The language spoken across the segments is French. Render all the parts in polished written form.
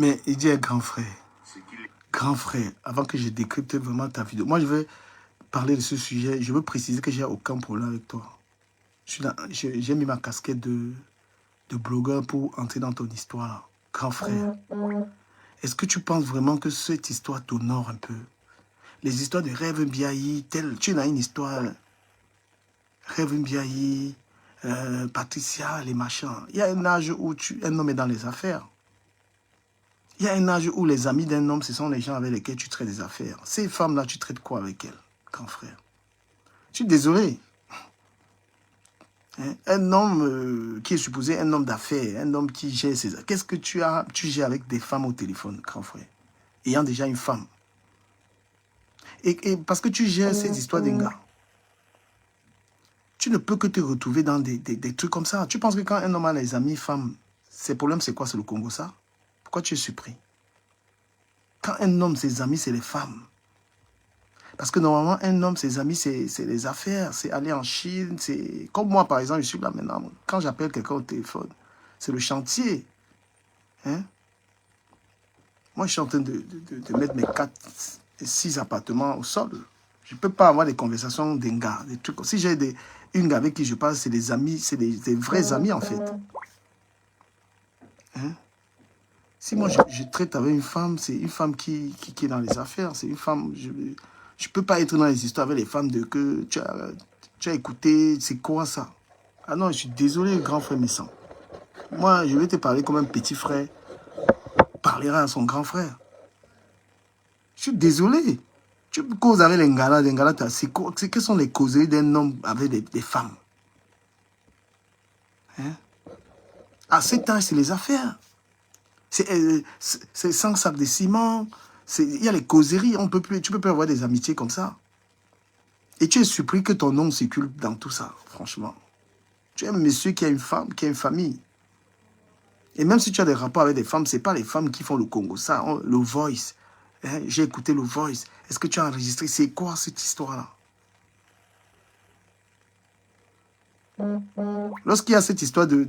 Mais il dit grand frère, avant que je décrypte vraiment ta vidéo, moi je vais parler de ce sujet, je veux préciser que j'ai aucun problème avec toi. J'ai mis ma casquette de blogueur pour entrer dans ton histoire, grand frère. Est-ce que tu penses vraiment que cette histoire t'honore un peu? Les histoires de Rêve Biaï, tu as une histoire, Rêve Biaï, Patricia, les machins. Il y a un âge où un homme est dans les affaires. Il y a un âge où les amis d'un homme, ce sont les gens avec lesquels tu traites des affaires. Ces femmes-là, tu traites quoi avec elles, grand frère? Je suis désolé. Hein? Un homme qui est supposé un homme d'affaires, un homme qui gère ses affaires. Qu'est-ce que tu gères avec des femmes au téléphone, grand frère? Ayant déjà une femme. Et parce que tu gères cette histoire d'un gars, tu ne peux que te retrouver dans des trucs comme ça. Tu penses que quand un homme a les amis femmes, ses problèmes, c'est quoi? C'est le Congo, ça? Pourquoi tu es surpris? Quand un homme, ses amis, c'est les femmes. Parce que normalement, un homme, ses amis, c'est les affaires, c'est aller en Chine, c'est... Comme moi, par exemple, je suis là maintenant. Quand j'appelle quelqu'un au téléphone, c'est le chantier. Hein? Moi, je suis en train de mettre mes 4 et 6 appartements au sol. Je ne peux pas avoir des conversations d'un gars, des trucs. Si j'ai une gars avec qui je parle, c'est des amis, c'est des vrais amis, en fait. Hein? Si moi, je traite avec une femme, c'est une femme qui est dans les affaires. C'est une femme... Je ne peux pas être dans les histoires avec les femmes de que tu as écouté, c'est quoi ça? Ah non, je suis désolé, grand frère Messan. Moi, je vais te parler comme un petit frère parlera à son grand frère. Je suis désolé. Tu causes avec les Ngala, quelles sont les causeries d'un homme avec des femmes? Hein? À cet âge, c'est les affaires. C'est 100 sacs de ciment. Il y a les causeries. Tu peux plus avoir des amitiés comme ça. Et tu es surpris que ton nom circule dans tout ça, franchement. Tu es un monsieur qui a une femme, qui a une famille. Et même si tu as des rapports avec des femmes, ce n'est pas les femmes qui font le Congo. Ça, le voice. Hein, j'ai écouté le voice. Est-ce que tu as enregistré? C'est quoi cette histoire-là? Lorsqu'il y a cette histoire de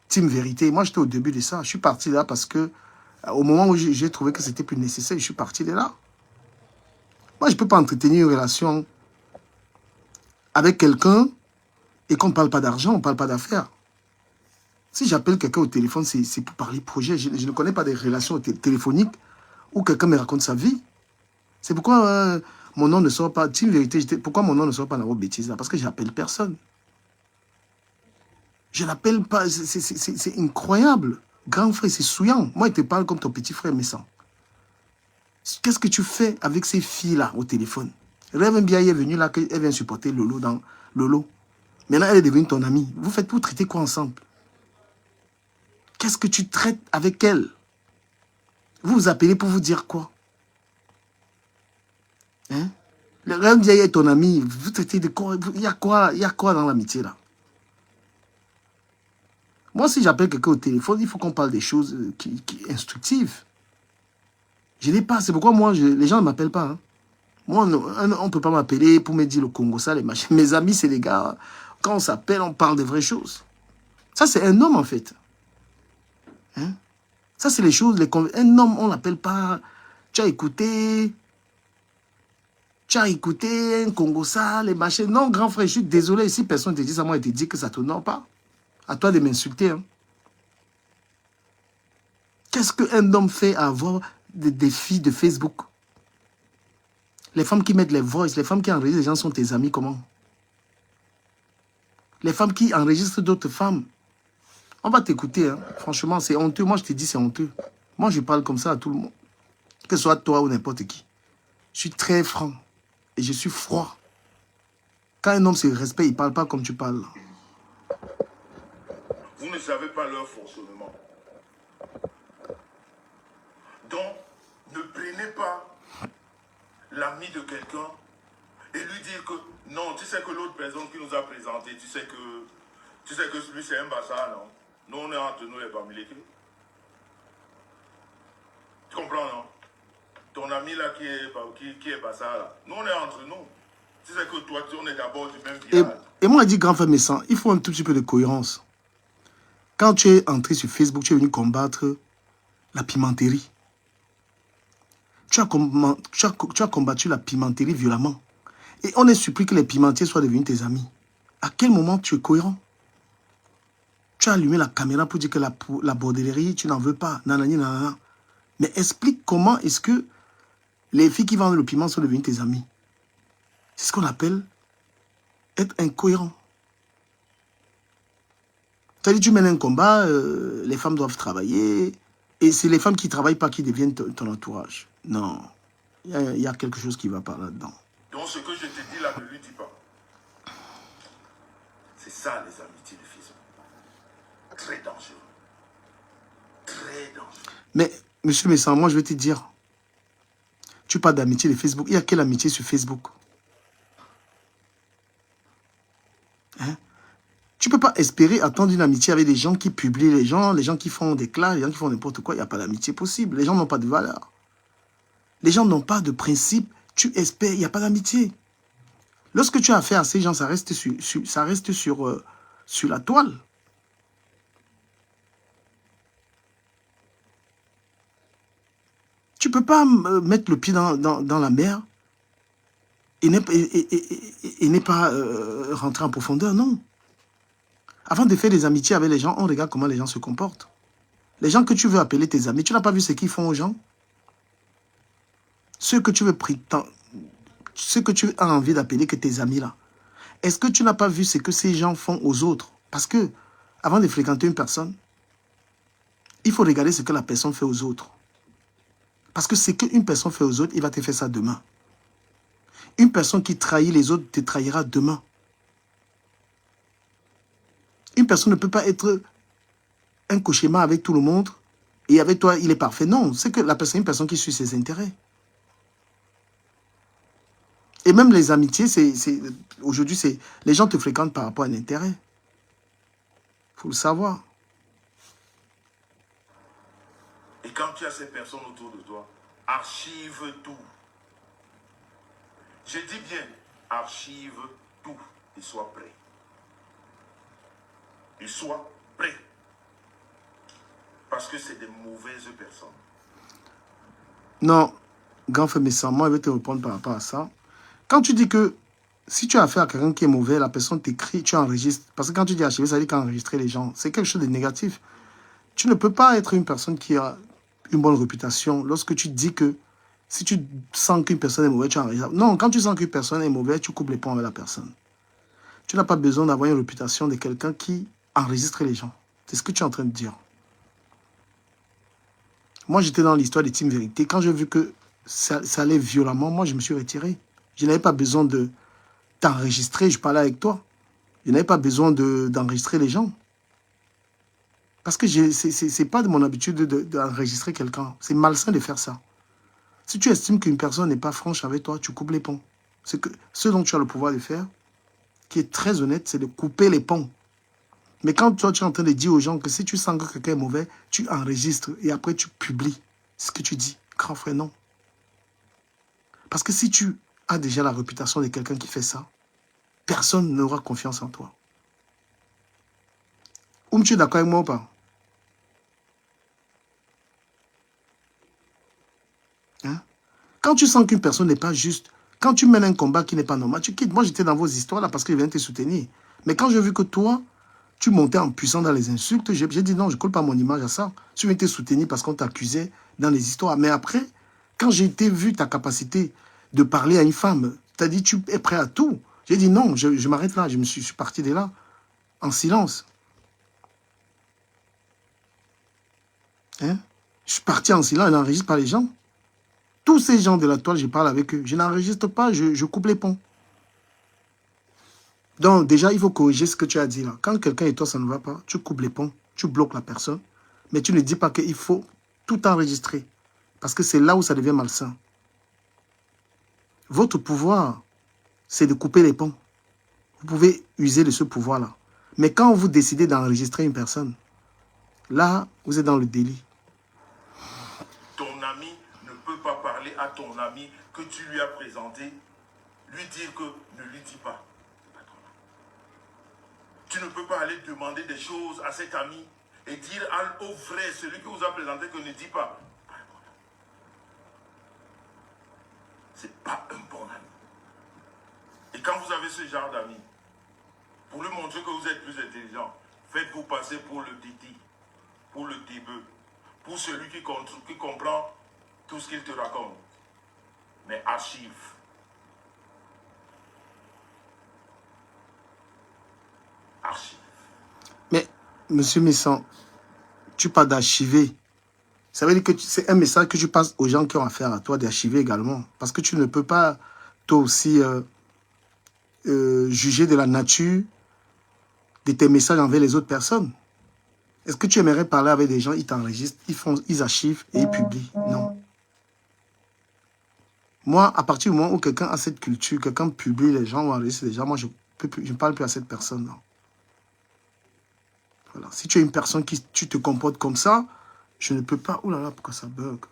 Team Vérité, moi j'étais au début de ça. Je suis parti là parce que au moment où j'ai trouvé que c'était plus nécessaire, je suis parti de là. Moi, je ne peux pas entretenir une relation avec quelqu'un et qu'on ne parle pas d'argent, on ne parle pas d'affaires. Si j'appelle quelqu'un au téléphone, c'est pour parler projet. Je ne connais pas des relations téléphoniques où quelqu'un me raconte sa vie. C'est pourquoi mon nom ne sort pas. Team Vérité, pourquoi mon nom ne sort pas dans vos bêtises là? Parce que je n'appelle personne. Je n'appelle pas. C'est incroyable. Grand frère, c'est souillant. Moi, il te parle comme ton petit frère Messan. Qu'est-ce que tu fais avec ces filles-là au téléphone? Rêve Biaye est venue là, elle vient supporter Lolo dans Lolo. Maintenant, elle est devenue ton amie. Vous faites pour traiter quoi ensemble? Qu'est-ce que tu traites avec elle? Vous vous appelez pour vous dire quoi? Hein? Le Rêve Biaye est ton ami. Vous traitez de quoi? Il y a quoi dans l'amitié là? Moi, si j'appelle quelqu'un au téléphone, il faut qu'on parle des choses qui instructives. Je n'ai pas. C'est pourquoi moi, les gens ne m'appellent pas. Hein. Moi, on ne peut pas m'appeler pour me dire le Congo, ça, les machins. Mes amis, c'est les gars. Quand on s'appelle, on parle de vraies choses. Ça, c'est un homme, en fait. Hein? Ça, c'est les choses. Un homme, on ne l'appelle pas. Tu as écouté un Congo, ça, les machins. Non, grand frère, je suis désolé. Si personne ne te dit ça, moi, il te dit que ça ne t'honore pas. À toi de m'insulter. Hein. Qu'est-ce qu'un homme fait à avoir des défis de Facebook? Les femmes qui mettent les voices, les femmes qui enregistrent les gens sont tes amis, comment? Les femmes qui enregistrent d'autres femmes. On va t'écouter, hein. Franchement, c'est honteux. Moi, je te dis, c'est honteux. Moi, je parle comme ça à tout le monde. Que ce soit toi ou n'importe qui. Je suis très franc. Et je suis froid. Quand un homme se respecte, il ne parle pas comme tu parles. Vous ne savez pas leur fonctionnement. Donc, ne prenez pas l'ami de quelqu'un et lui dire que non, tu sais que l'autre personne qui nous a présenté, tu sais que lui c'est un bazar, non? Nous on est entre nous les Bamileke. Tu comprends, non? Ton ami là qui est bazar là, nous on est entre nous. Tu sais que toi, on est d'abord du même village. Et moi, je dis grand frère Messan, il faut un tout petit peu de cohérence. Quand tu es entré sur Facebook, tu es venu combattre la pimenterie. Tu as combattu la pimenterie violemment. Et on est surpris que les pimentiers soient devenus tes amis. À quel moment tu es cohérent? Tu as allumé la caméra pour dire que la bordellerie, tu n'en veux pas. Nanani, nanana. Mais explique comment est-ce que les filles qui vendent le piment sont devenues tes amis. C'est ce qu'on appelle être incohérent. C'est-à-dire tu mènes un combat, les femmes doivent travailler, et c'est les femmes qui ne travaillent pas qui deviennent ton entourage. Non, il y a quelque chose qui ne va pas là-dedans. Donc ce que je te dis là, ne lui dis pas. C'est ça les amitiés de Facebook. Très dangereux. Très dangereux. Mais, monsieur Messan, moi je vais te dire, tu parles d'amitié de Facebook. Il y a quelle amitié sur Facebook? Hein? Tu ne peux pas espérer attendre une amitié avec des gens qui publient les gens qui font des clashs, les gens qui font n'importe quoi. Il n'y a pas d'amitié possible. Les gens n'ont pas de valeur. Les gens n'ont pas de principe. Tu espères, il n'y a pas d'amitié. Lorsque tu as affaire à ces gens, ça reste sur la toile. Tu ne peux pas mettre le pied dans la mer et n'est pas rentrer en profondeur, non. Avant de faire des amitiés avec les gens, on regarde comment les gens se comportent. Les gens que tu veux appeler tes amis, tu n'as pas vu ce qu'ils font aux gens? Ceux que tu veux prétendre, ceux que tu as envie d'appeler que tes amis là, est-ce que tu n'as pas vu ce que ces gens font aux autres? Parce que, avant de fréquenter une personne, il faut regarder ce que la personne fait aux autres. Parce que ce qu'une personne fait aux autres, il va te faire ça demain. Une personne qui trahit les autres te trahira demain. Une personne ne peut pas être un cauchemar avec tout le monde et avec toi, il est parfait. Non, c'est que la personne est une personne qui suit ses intérêts. Et même les amitiés, aujourd'hui, les gens te fréquentent par rapport à un intérêt. Il faut le savoir. Et quand tu as ces personnes autour de toi, archive tout. Je dis bien, archive tout et sois prêt. Et sois prêt. Parce que c'est des mauvaises personnes. Non, grand frère Messan, moi je vais te répondre par rapport à ça. Quand tu dis que si tu as affaire à quelqu'un qui est mauvais, la personne t'écrit, tu enregistres. Parce que quand tu dis archiver, ça veut dire qu'enregistrer les gens, c'est quelque chose de négatif. Tu ne peux pas être une personne qui a une bonne réputation lorsque tu dis que si tu sens qu'une personne est mauvaise, tu enregistres. Non, quand tu sens qu'une personne est mauvaise, tu coupes les ponts avec la personne. Tu n'as pas besoin d'avoir une réputation de quelqu'un qui enregistre les gens. C'est ce que tu es en train de dire. Moi, j'étais dans l'histoire des Team Vérité. Quand j'ai vu que ça allait violemment, moi, je me suis retiré. Je n'avais pas besoin de t'enregistrer, je parlais avec toi. Je n'avais pas besoin d'enregistrer les gens. Parce que ce n'est pas de mon habitude d'enregistrer quelqu'un. C'est malsain de faire ça. Si tu estimes qu'une personne n'est pas franche avec toi, tu coupes les ponts. Ce dont tu as le pouvoir de faire, qui est très honnête, c'est de couper les ponts. Mais quand toi, tu es en train de dire aux gens que si tu sens que quelqu'un est mauvais, tu enregistres et après tu publies ce que tu dis. Grand frère, non. Parce que si tu as déjà la réputation de quelqu'un qui fait ça, personne n'aura confiance en toi. Ou tu es d'accord avec moi ou pas? Hein? Quand tu sens qu'une personne n'est pas juste, quand tu mènes un combat qui n'est pas normal, tu quittes. Moi, j'étais dans vos histoires là parce que je viens te soutenir. Mais quand j'ai vu que toi, tu montais en puissant dans les insultes, j'ai dit non, je ne colle pas mon image à ça. Tu viens te soutenir parce qu'on t'accusait dans les histoires. Mais après, quand j'ai vu ta capacité de parler à une femme, tu as dit tu es prêt à tout. J'ai dit non, je m'arrête là. Je suis parti de là, en silence. Hein? Je suis parti en silence, je n'enregistre pas les gens. Tous ces gens de la toile, je parle avec eux. Je n'enregistre pas, je coupe les ponts. Donc déjà, il faut corriger ce que tu as dit là. Quand quelqu'un et toi, ça ne va pas, tu coupes les ponts, tu bloques la personne, mais tu ne dis pas qu'il faut tout enregistrer. Parce que c'est là où ça devient malsain. Votre pouvoir, c'est de couper les ponts. Vous pouvez user de ce pouvoir-là. Mais quand vous décidez d'enregistrer une personne, là, vous êtes dans le délit. Ton ami ne peut pas parler à ton ami que tu lui as présenté, lui dire que ne lui dis pas. Tu ne peux pas aller demander des choses à cet ami et dire au vrai, celui qui vous a présenté, que ne dit pas. C'est pas un bon ami. Et quand vous avez ce genre d'amis, pour lui montrer que vous êtes plus intelligent, faites-vous passer pour le titi, pour le début, pour celui qui comprend tout ce qu'il te raconte. Mais archive. Archive. Mais, monsieur Messan, tu parles d'archiver. Ça veut dire que c'est un message que tu passes aux gens qui ont affaire à toi d'archiver également. Parce que tu ne peux pas, toi aussi, juger de la nature de tes messages envers les autres personnes. Est-ce que tu aimerais parler avec des gens, ils t'enregistrent, ils archivent et ils publient? Non. Moi, à partir du moment où quelqu'un a cette culture, quelqu'un publie les gens ou enregistre les gens, moi, je ne parle plus à cette personne. Non. Voilà. Si tu es une personne qui tu te comportes comme ça, je ne peux pas... Ouh là là, pourquoi ça bug?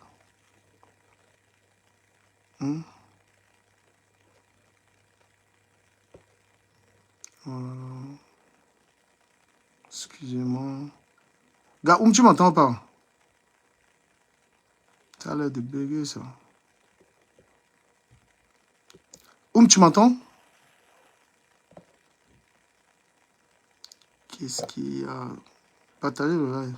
Excusez-moi. Gars, tu m'entends pas? Ça a l'air de bugger, ça. Tu m'entends? Qu'est-ce qu'il y a? Partagez le live.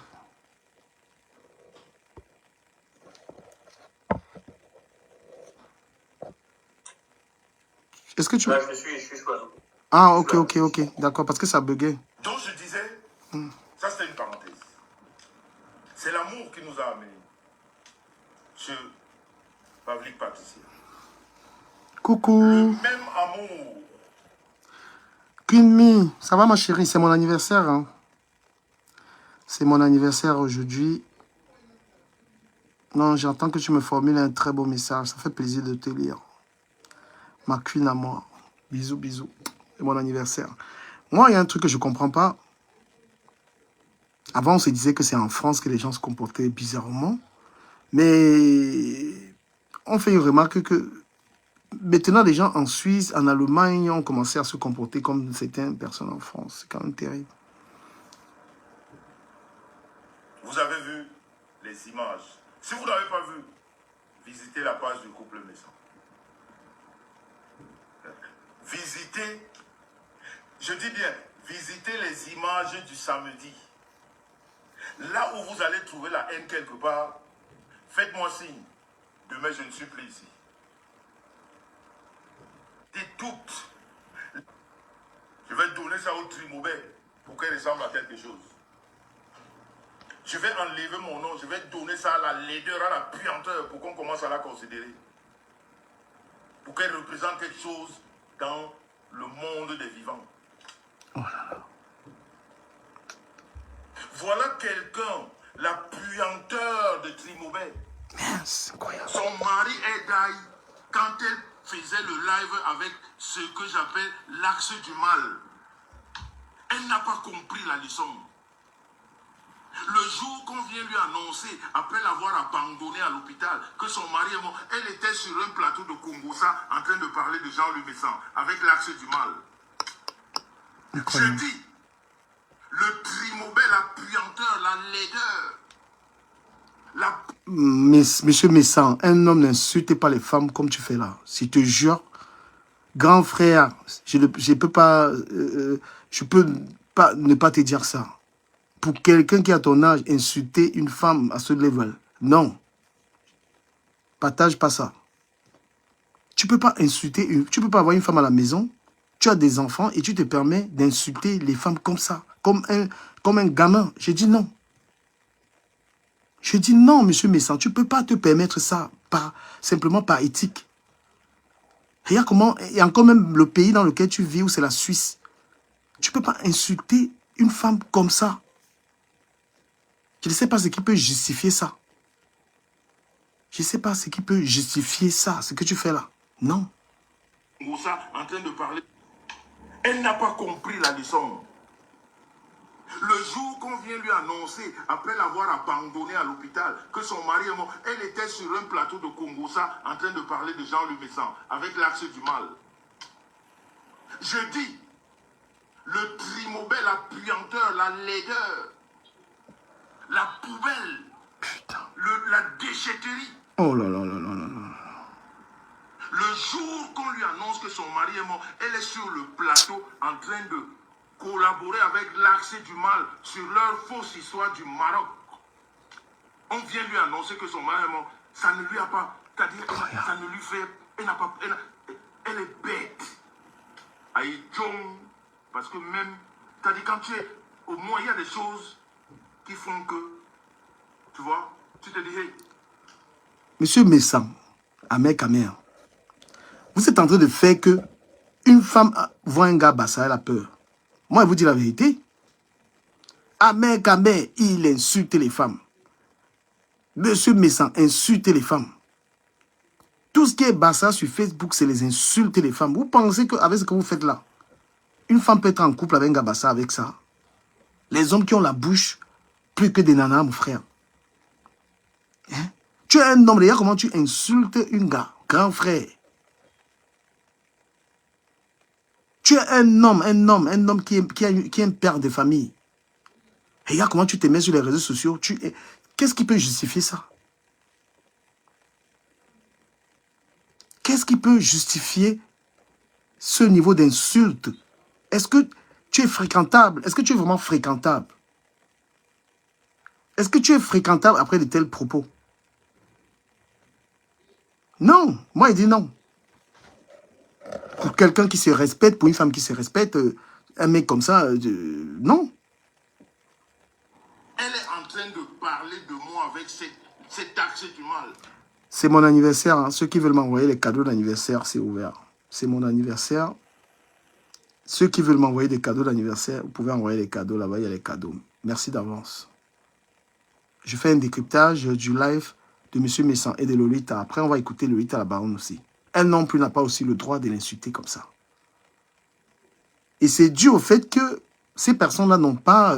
Est-ce que tu... Là, je suis choisi. Ah, ok. D'accord, parce que ça buguait. Donc, je disais, ça c'était une parenthèse. C'est l'amour qui nous a amenés chez Pavlik Patricia. Coucou. Le même amour. Queen, ça va ma chérie? C'est mon anniversaire. Hein? C'est mon anniversaire aujourd'hui. Non, j'entends que tu me formules un très beau message. Ça fait plaisir de te lire. Ma Queen à moi. Bisous, bisous. C'est mon anniversaire. Moi, il y a un truc que je ne comprends pas. Avant, on se disait que c'est en France que les gens se comportaient bizarrement. Mais on fait une remarque que maintenant, les gens en Suisse, en Allemagne, ont commencé à se comporter comme certaines personnes en France. C'est quand même terrible. Vous avez vu les images. Si vous n'avez pas vu, visitez la page du couple Messan. Visitez, je dis bien, visitez les images du samedi. Là où vous allez trouver la haine quelque part, faites-moi signe. Demain, je ne suis plus ici. Des doutes. Je vais donner ça au Trimobet pour qu'elle ressemble à quelque chose. Je vais enlever mon nom, je vais donner ça à la laideur, à la puanteur pour qu'on commence à la considérer. Pour qu'elle représente quelque chose dans le monde des vivants. Oh là là. Voilà quelqu'un, la puanteur de Trimobet. C'est incroyable. Son mari est d'ail quand elle faisait le live avec ce que j'appelle l'axe du mal. Elle n'a pas compris la leçon. Le jour qu'on vient lui annoncer, après l'avoir abandonné à l'hôpital, que son mari est mort, elle était sur un plateau de Congossa en train de parler de Jean-Louis Messan avec l'axe du mal. Incroyable. Je dis, le Trimobet, la puanteur, la laideur, Monsieur Messan, un homme n'insulte pas les femmes comme tu fais là. Si te jure, grand frère, je peux pas, je peux pas ne pas te dire ça. Pour quelqu'un qui a ton âge, insulter une femme à ce level, non. Partage pas ça. Tu peux pas insulter, tu peux pas avoir une femme à la maison, tu as des enfants et tu te permets d'insulter les femmes comme ça, comme un gamin. J'ai dit non. Je dis non, monsieur Messan, tu ne peux pas te permettre ça simplement par éthique. Regarde comment, et encore même le pays dans lequel tu vis, où c'est la Suisse, tu ne peux pas insulter une femme comme ça. Je ne sais pas ce qui peut justifier ça. Je ne sais pas ce qui peut justifier ça, ce que tu fais là. Non. Moussa en train de parler. Elle n'a pas compris la leçon. Le jour qu'on vient lui annoncer, après l'avoir abandonné à l'hôpital, que son mari est mort, elle était sur un plateau de Congossa en train de parler de Jean-Louis Messan avec l'axe du mal. Je dis, le Trimobet, la puanteur, la laideur, la poubelle, Putain. la déchetterie. Oh là là là là là là. Le jour qu'on lui annonce que son mari est mort, elle est sur le plateau en train de collaborer avec l'accès du mal sur leur fausse histoire du Maroc. On vient lui annoncer que son mari est mort. Ça ne lui a pas... C'est-à-dire, ça ne lui fait... Elle n'a pas... Elle est bête. Aïe, John. Parce que même... C'est-à-dire, quand tu es... Au moins, il y a des choses qui font que... Tu vois, tu te dis, hey. Monsieur Messam, Ahmed Kamer, vous êtes en train de faire que une femme voit un gars bassa, elle a peur. Moi, je vous dis la vérité. Ahmed Kamer, il insulte les femmes. Monsieur Messam insulte les femmes. Tout ce qui est bassa sur Facebook, c'est les insulter les femmes. Vous pensez qu'avec ce que vous faites là, une femme peut être en couple avec un gars bassa avec ça? Les hommes qui ont la bouche plus que des nanas, mon frère. Hein? Tu es un homme, regarde comment tu insultes une gars, grand frère. Tu es un homme qui est un père de famille. Regarde comment tu te mets sur les réseaux sociaux. Qu'est-ce qui peut justifier ça? Qu'est-ce qui peut justifier ce niveau d'insulte? Est-ce que tu es fréquentable? Est-ce que tu es vraiment fréquentable? Est-ce que tu es fréquentable après de tels propos? Non, moi, il dit non. Pour quelqu'un qui se respecte, pour une femme qui se respecte, un mec comme ça, non. Elle est en train de parler de moi avec cet accès du mal. C'est mon anniversaire. Hein. Ceux qui veulent m'envoyer les cadeaux d'anniversaire, c'est ouvert. C'est mon anniversaire. Ceux qui veulent m'envoyer des cadeaux d'anniversaire, vous pouvez envoyer les cadeaux là-bas, il y a les cadeaux. Merci d'avance. Je fais un décryptage du live de M. Messam et de Lolita. Après, on va écouter Lolita la baronne aussi. Elle non plus n'a pas aussi le droit de l'insulter comme ça. Et c'est dû au fait que ces personnes-là n'ont pas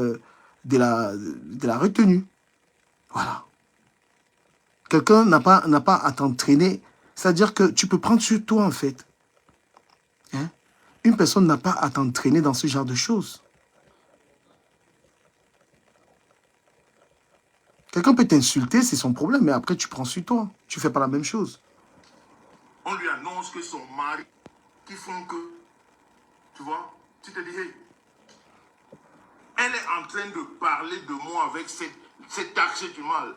de la retenue. Voilà. Quelqu'un n'a pas à t'entraîner. C'est-à-dire que tu peux prendre sur toi, en fait. Hein? Une personne n'a pas à t'entraîner dans ce genre de choses. Quelqu'un peut t'insulter, c'est son problème, mais après tu prends sur toi. Tu ne fais pas la même chose. On lui annonce que son mari, qui font que, tu vois, tu te dis, hey, elle est en train de parler de moi avec cet accès du mal.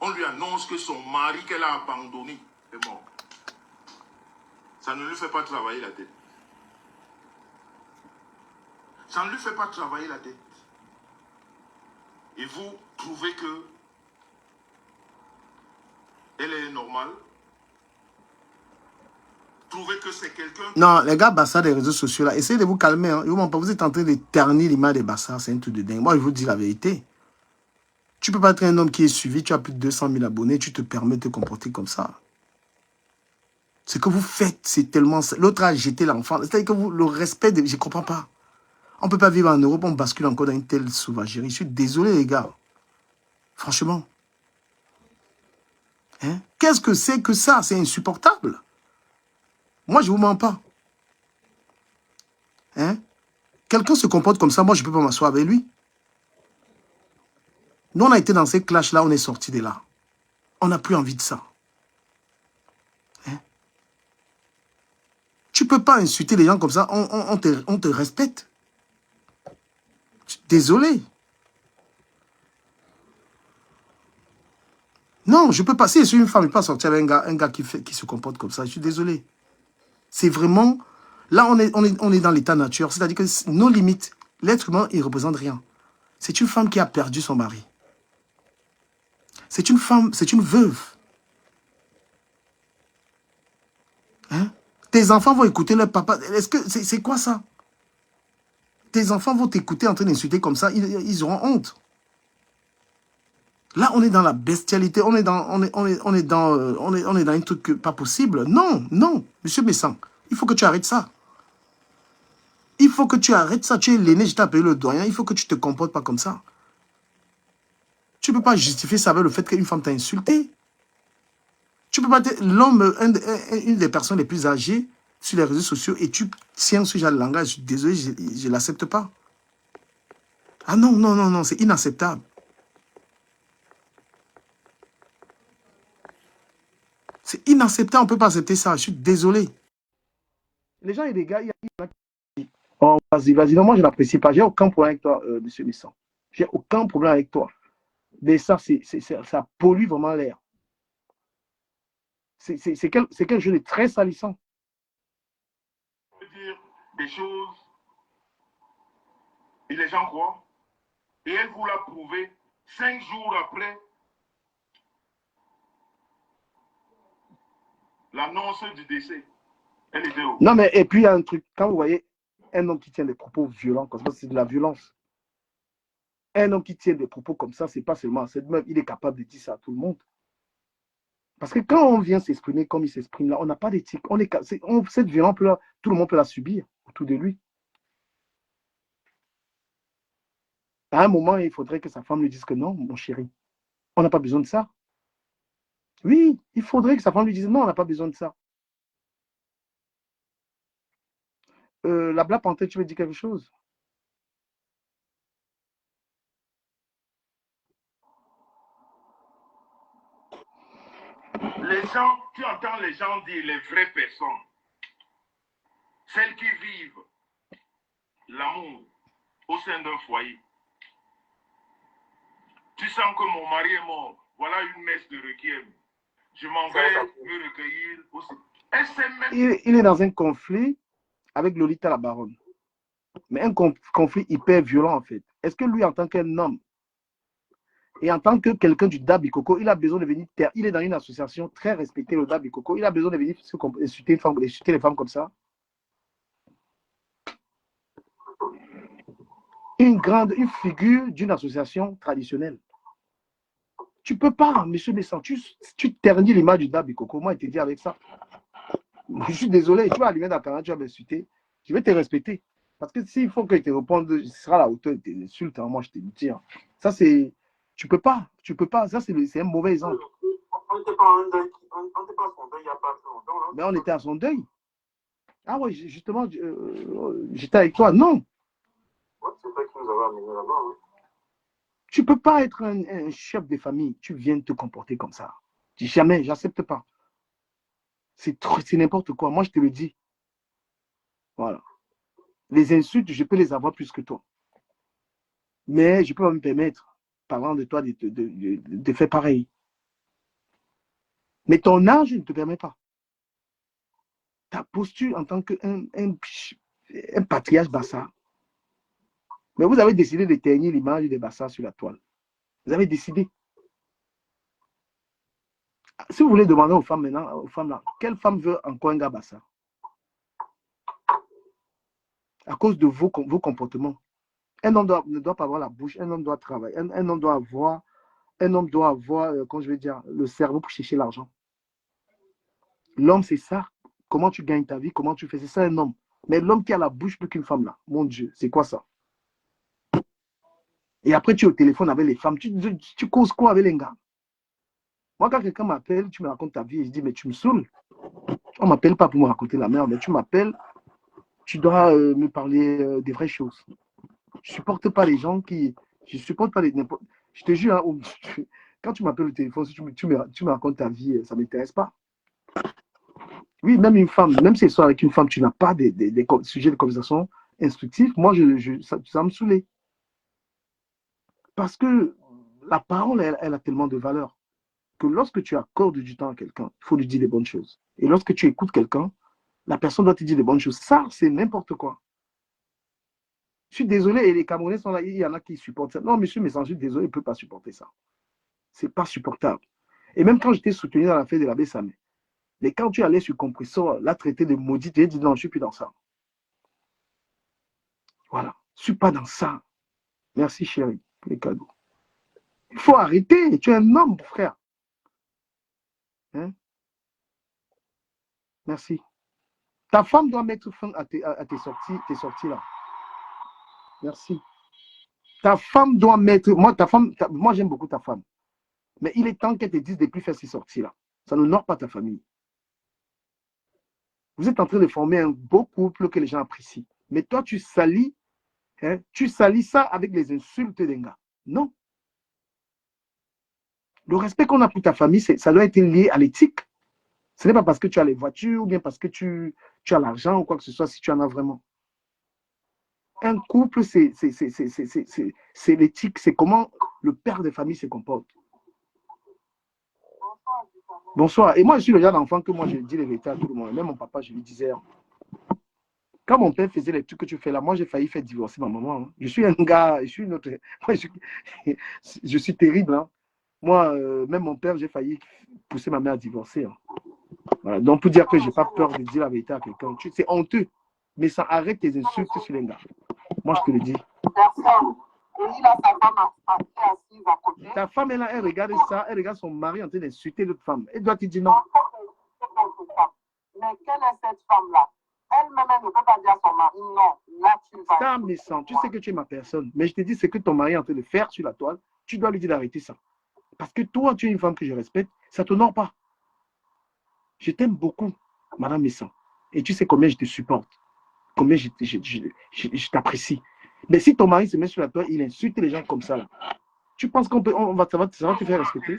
On lui annonce que son mari qu'elle a abandonné est mort. Ça ne lui fait pas travailler la tête. Ça ne lui fait pas travailler la tête. Et vous trouvez que elle est normale? Trouvez que c'est quelqu'un... Non, les gars Bassa des réseaux sociaux là, essayez de vous calmer. Hein. Vous êtes en train de ternir l'image des Bassa, c'est un truc de dingue. Moi, je vous dis la vérité. Tu peux pas être un homme qui est suivi, tu as plus de 200 000 abonnés, tu te permets de te comporter comme ça. Ce que vous faites, c'est tellement... L'autre a jeté l'enfant. C'est-à-dire que vous, le respect, je ne comprends pas. On ne peut pas vivre en Europe, on bascule encore dans une telle sauvagerie. Je suis désolé, les gars. Franchement. Hein? Qu'est-ce que c'est que ça? C'est insupportable. Moi, je ne vous mens pas. Hein? Quelqu'un se comporte comme ça, moi, je ne peux pas m'asseoir avec lui. Nous, on a été dans ces clashs-là, on est sortis de là. On n'a plus envie de ça. Hein? Tu ne peux pas insulter les gens comme ça, on te respecte. Désolé. Non, je peux pas. Si je suis une femme, je ne peux pas sortir avec un gars qui se comporte comme ça. Je suis désolé. C'est vraiment... Là, on est dans l'état nature. C'est-à-dire que nos limites, l'être humain, il ne représente rien. C'est une femme qui a perdu son mari. C'est une femme, c'est une veuve. Hein? Tes enfants vont écouter leur papa. Est-ce que c'est quoi ça? Tes enfants vont t'écouter en train d'insulter comme ça, ils auront honte. Là, on est dans la bestialité, on est dans un truc pas possible. Non, non, monsieur Messam, il faut que tu arrêtes ça. Il faut que tu arrêtes ça. Tu es l'aîné, je t'ai appelé le doyen, il faut que tu te comportes pas comme ça. Tu ne peux pas justifier ça avec le fait qu'une femme t'a insulté. Tu peux pas être l'homme, une des personnes les plus âgées sur les réseaux sociaux et tu tiens ce genre de langage. Je suis désolé, je ne l'accepte pas. Ah non, non, non, non, c'est inacceptable. C'est inacceptable, on ne peut pas accepter ça. Je suis désolé. Les gens et les gars, il y en a qui... Oh, vas-y, vas-y. Non, moi, je n'apprécie pas. J'ai aucun problème avec toi, monsieur Messant. J'ai aucun problème avec toi. Mais ça, ça pollue vraiment l'air. C'est quelque chose de très salissant. Dire des choses et les gens croient. Et elle vous l'a prouvé 5 jours après l'annonce du décès. Elle était où? Non, mais et puis il y a un truc. Quand vous voyez un homme qui tient des propos violents comme ça, c'est de la violence. Un homme qui tient des propos comme ça, c'est pas seulement cette meuf, il est capable de dire ça à tout le monde. Parce que quand on vient s'exprimer comme il s'exprime là, on n'a pas d'éthique. Cette violence, tout le monde peut la subir autour de lui. À un moment, il faudrait que sa femme lui dise que non, mon chéri, on n'a pas besoin de ça. Oui, il faudrait que sa femme lui dise non, on n'a pas besoin de ça. La Black Panther, tu veux dire quelque chose? Les gens, tu entends les gens dire, les vraies personnes, celles qui vivent l'amour au sein d'un foyer. Tu sens que mon mari est mort. Voilà une messe de requiem. Je m'en vais me recueillir aussi. Il est dans un conflit avec Lolita la baronne. Mais un conflit hyper violent en fait. Est-ce que lui, en tant qu'un homme, et en tant que quelqu'un du Dabikoko, il a besoin de venir taire. Il est dans une association très respectée, le Dabikoko. Il a besoin de venir insulter les femmes comme ça. Une figure d'une association traditionnelle. Tu peux pas, monsieur Messan, tu ternis l'image du Dabikoko. Moi, je te dis avec ça. Je suis désolé, tu vas allumer ta caméra, tu vas m'insulter. Je vais te respecter. Parce que s'il faut que je te réponde, ce sera à la hauteur de tes insultes. Hein, moi, je te dis. Hein. Ça, c'est. Tu peux pas. Ça, c'est un mauvais exemple. On n'était pas à son deuil il n'y a pas longtemps. Hein. Mais on était à son deuil. Ah oui, justement, j'étais avec toi. Non. Ouais, c'est toi qui nous avais amené là-bas. Hein. Tu peux pas être un chef de famille. Tu viens te comporter comme ça. Jamais, j'accepte pas. C'est n'importe quoi. Moi, je te le dis. Voilà. Les insultes, je peux les avoir plus que toi. Mais je peux pas me permettre, parlant de toi, de faire pareil. Mais ton âge ne te permet pas. Ta posture en tant qu'un patriarche Bassa. Mais vous avez décidé de ternir l'image de Bassa sur la toile. Vous avez décidé. Si vous voulez demander aux femmes maintenant, aux femmes là, quelle femme veut encore un gars Bassa? À cause de vos comportements. Un homme ne doit pas avoir la bouche, un homme doit travailler, un homme doit avoir, comment je vais dire, le cerveau pour chercher l'argent. L'homme, c'est ça. Comment tu gagnes ta vie, comment tu fais, c'est ça un homme. Mais l'homme qui a la bouche plus qu'une femme là, mon Dieu, c'est quoi ça? Et après, tu es au téléphone avec les femmes, tu causes quoi avec les gars? Moi, quand quelqu'un m'appelle, tu me racontes ta vie, et je dis, mais tu me saoules. On ne m'appelle pas pour me raconter la merde, mais tu m'appelles, tu dois me parler des vraies choses. Je ne supporte pas les gens qui. Je ne supporte pas les. Je te jure, hein, quand tu m'appelles au téléphone, si tu me racontes ta vie, ça ne m'intéresse pas. Oui, même une femme, même si c'est avec une femme, tu n'as pas des sujets de conversation instructifs, moi, ça me saoulait. Parce que la parole, elle a tellement de valeur que lorsque tu accordes du temps à quelqu'un, il faut lui dire les bonnes choses. Et lorsque tu écoutes quelqu'un, la personne doit te dire les bonnes choses. Ça, c'est n'importe quoi. Je suis désolé, et les Camerounais sont là, il y en a qui supportent ça. Non, monsieur, mais je suis désolé, il ne peut pas supporter ça. Ce n'est pas supportable. Et même quand j'étais soutenu dans l'affaire de l'abbé Samé, mais quand tu allais sur Compressor, la traité de maudite, j'ai dit non, je ne suis plus dans ça. Voilà. Je ne suis pas dans ça. Merci, chérie, pour les cadeaux. Il faut arrêter. Tu es un homme, frère. Hein? Merci. Ta femme doit mettre fin à tes sorties là. Merci. Ta femme doit mettre. Moi, j'aime beaucoup ta femme. Mais il est temps qu'elle te dise de ne plus faire ces sorties-là. Ça n'honore pas ta famille. Vous êtes en train de former un beau couple que les gens apprécient. Mais toi, tu salis ça avec les insultes d'un gars. Non. Le respect qu'on a pour ta famille, ça doit être lié à l'éthique. Ce n'est pas parce que tu as les voitures ou bien parce que tu as l'argent ou quoi que ce soit, si tu en as vraiment. Un couple, c'est l'éthique, c'est comment le père de famille se comporte. Bonsoir. Et moi, je suis le genre d'enfant que moi, je dis les vérités à tout le monde. Même mon papa, je lui disais, quand mon père faisait les trucs que tu fais là, moi, j'ai failli faire divorcer ma maman. Hein. Je suis un gars, je suis une autre. Moi, je suis terrible. Hein. Moi, même mon père, j'ai failli pousser ma mère à divorcer. Hein. Voilà. Donc, pour dire que je n'ai pas peur de dire la vérité à quelqu'un, c'est honteux. Mais ça arrête tes insultes sur les gars. Moi, je te le dis. Personne. Et il a sa femme assise à côté. Ta femme, elle, elle regarde ça, elle regarde son mari en train d'insulter l'autre femme. Elle doit te dire non. Mais quelle est cette femme-là? Elle-même, elle ne peut pas dire à son mari, non, là, tu vas. Ça, méchant. Tu sais que tu es ma personne. Mais je te dis, c'est que ton mari est en train de faire sur la toile. Tu dois lui dire d'arrêter ça. Parce que toi, tu es une femme que je respecte. Ça ne t'honore pas. Je t'aime beaucoup, Madame Messan. Et tu sais combien je te supporte. Combien je t'apprécie. Mais si ton mari se met sur la toile, il insulte les gens comme ça. Là. Tu penses ça va te faire respecter?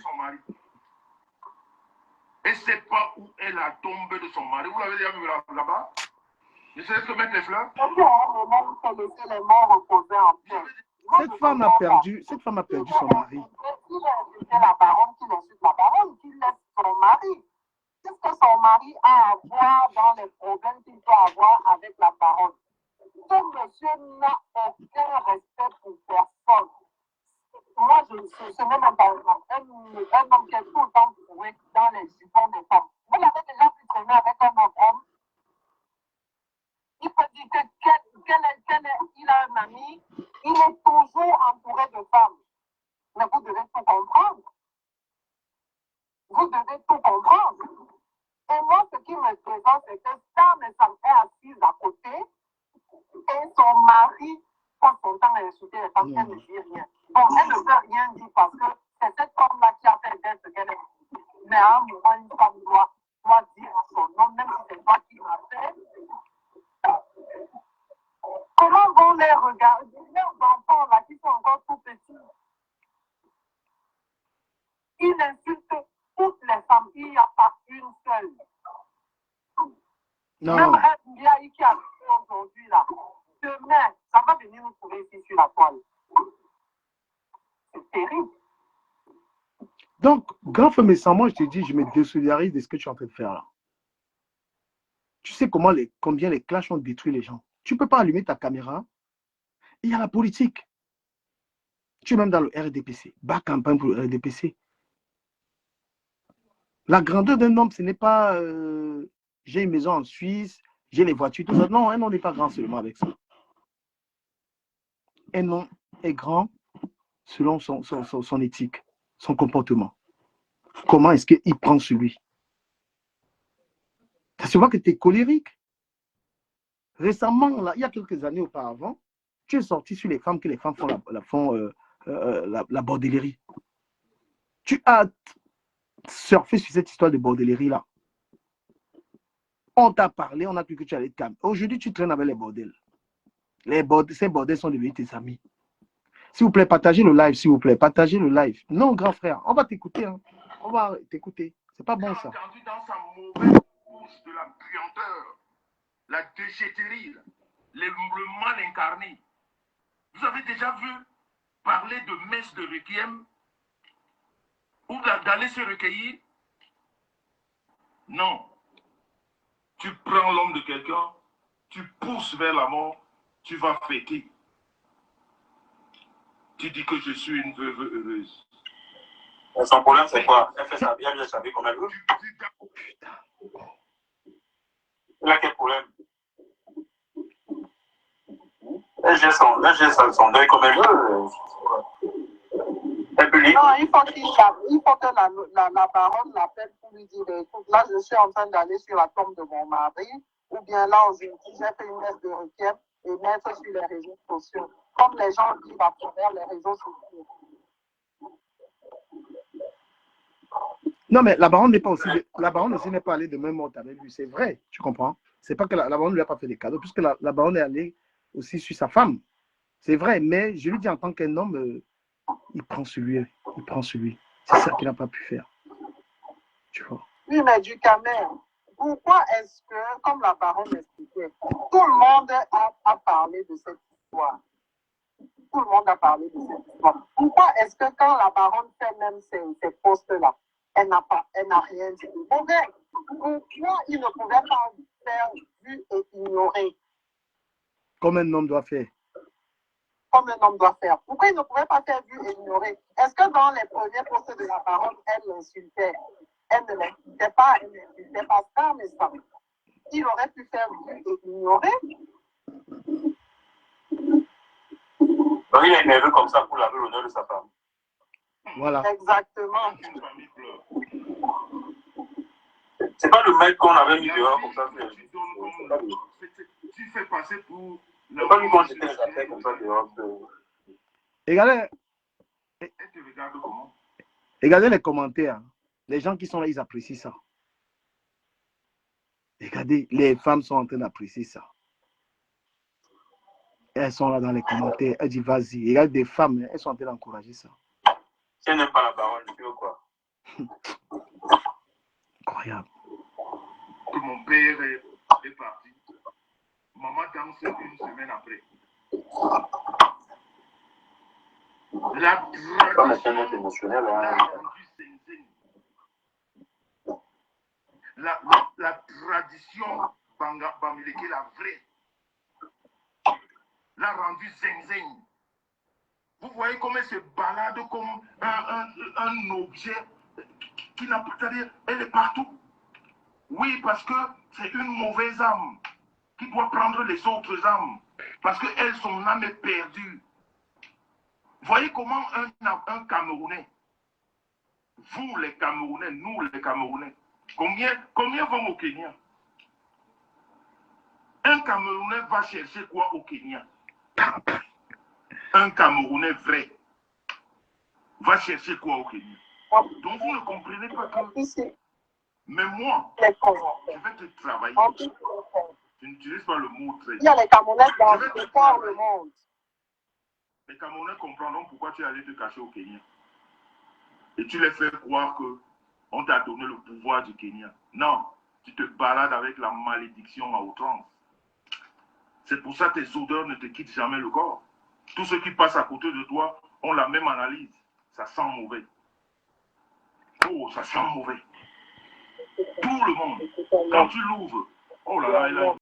Et c'est pas où est la tombe de son mari. Vous l'avez déjà vu là-bas? Ne serait-ce que mettre les fleurs. Cette femme a perdu son mari. La baronne qui insulte la baronne, qui laisse son mari. Qu'est-ce que son mari a à voir dans les problèmes qu'il peut avoir avec la baronne? Ce monsieur n'a aucun respect pour personne. Moi, je ne même pas un homme qui est tout le temps trouvé dans les jupons des femmes. Vous l'avez déjà pu traîner avec un autre homme. Il peut dire qu'il a un ami, il est toujours entouré de femmes. Mais vous devez tout comprendre. Vous devez tout comprendre. Et moi, ce qui me présente, c'est que ça, mais ça me fait assise à côté. Et son mari passe son temps à insulter les femmes, elle ne dit rien. Bon, elle ne peut rien dire parce que c'est cette femme-là qui a fait d'elle ce qu'elle est. Mais à un moment, une femme doit dire à son nom, même si c'est toi qui l'as fait. Comment vont les regarder, leurs enfants là qui sont encore tout petits? Ils insultent toutes les femmes, il n'y a pas une seule. Non. Même un vieil qui a vu aujourd'hui là, demain, ça va venir nous trouver ici sur la toile. C'est terrible. Donc, grand frère, mais sans moi, je te dis, je me désolidarise de ce que tu es en train de faire là. Tu sais combien les clashs ont détruit les gens. Tu ne peux pas allumer ta caméra. Il y a la politique. Tu es même dans le RDPC. Bas campagne pour le RDPC. La grandeur d'un homme, ce n'est pas j'ai une maison en Suisse, j'ai les voitures, tout ça. Non, un homme n'est pas grand seulement avec ça. Un homme est grand selon son éthique, son comportement. Comment est-ce qu'il prend sur lui? Tu vois que tu es colérique. Récemment, là, il y a quelques années auparavant, tu es sorti sur les femmes que les femmes font la bordellerie. Tu as surfé sur cette histoire de bordellerie-là. On t'a parlé, on a cru que tu allais te calmer. Aujourd'hui, tu traînes avec les bordels. Ces bordels sont devenus tes amis. S'il vous plaît, partagez le live, s'il vous plaît. Partagez le live. Non, grand frère, on va t'écouter. Hein. On va t'écouter. C'est pas bon, ça. Entendu dans sa mauvaise bouche de la puanteur, la déchetterie, le mal incarné. Vous avez déjà vu parler de messe de requiem ou d'aller se recueillir? Non. Tu prends l'homme de quelqu'un, tu pousses vers la mort, tu vas fêter. Tu dis que je suis une veuve heureuse. Et son problème, c'est quoi? Elle fait sa vie, elle vient sa vie comme elle veut. Elle a quel problème? Elle gère son deuil comme elle veut. Non, il faut que la baronne l'appelle pour lui dire, écoute, là, je suis en train d'aller sur la tombe de mon mari, ou bien là, aujourd'hui, j'ai fait une messe de requiem et mettre sur les réseaux sociaux. Comme les gens disent à travers les réseaux sociaux. Non, mais la baronne n'est pas aussi. La baronne aussi n'est pas allée de même mort avec lui. C'est vrai, tu comprends? C'est pas que la baronne ne lui a pas fait des cadeaux, puisque la baronne est allée aussi sur sa femme. C'est vrai, mais je lui dis en tant qu'un homme, il prend sur lui. Il prend sur lui. C'est ça qu'il n'a pas pu faire. Tu vois? Oui, mais du Camer, pourquoi est-ce que, comme la baronne expliquait, tout le monde a parlé de cette histoire? Tout le monde a parlé de cette histoire. Pourquoi est-ce que quand la baronne fait même ces postes-là, elle n'a rien dit? Pourquoi il ne pouvait pas faire vu et ignorer? Comme un homme doit faire. Comme un homme doit faire. Pourquoi il ne pouvait pas faire vu et ignorer? Est-ce que dans les premiers postes de la baronne, elle l'insultait? Elle ne l'insultait pas, elle n'insultait pas ça, mais ça. Il aurait pu faire vu et ignorer. Donc il est énervé comme ça pour laver l'honneur de sa femme. Voilà. Exactement. C'est pas le mec qu'on avait mis dehors comme ça. Tu fais passer pour... C'est pas lui qu'on jetait les affaires comme ça dehors. Regardez, Elle te regarde comment? regardez les commentaires. Les gens qui sont là, ils apprécient ça. Regardez, les femmes sont en train d'apprécier ça. Elles sont là dans les commentaires. Elles disent, vas-y. Regarde des femmes, elles sont en train d'encourager ça. Si elle n'aime pas la baronne, tu veux quoi? Incroyable. Que mon père est parti. Maman danse une semaine après. La tradition émotionnel, la tradition Bamileke, la vraie, l'a rendu zen-zen. Vous voyez comment elle se balade comme un objet qui n'a pas, c'est-à-dire, elle est partout. Oui, parce que c'est une mauvaise âme qui doit prendre les autres âmes. Parce qu'elle, son âme est perdue. Voyez comment un Camerounais, vous les Camerounais, nous les Camerounais, combien vont au Kenya? Un Camerounais va chercher quoi au Kenya? Un Camerounais vrai va chercher quoi au Kenya? Donc vous ne comprenez pas que... Mais moi, je vais te travailler. Tu n'utilises pas le mot très. Il y a les Camerounais dans le monde. Les Camerounais comprendront pourquoi tu es allé te cacher au Kenya. Et tu les fais croire qu'on t'a donné le pouvoir du Kenya. Non, tu te balades avec la malédiction à outrance. C'est pour ça que tes odeurs ne te quittent jamais le corps. Tous ceux qui passent à côté de toi ont la même analyse. Ça sent mauvais. Oh, ça sent mauvais. Tout le monde. Quand tu l'ouvres, oh là là, il a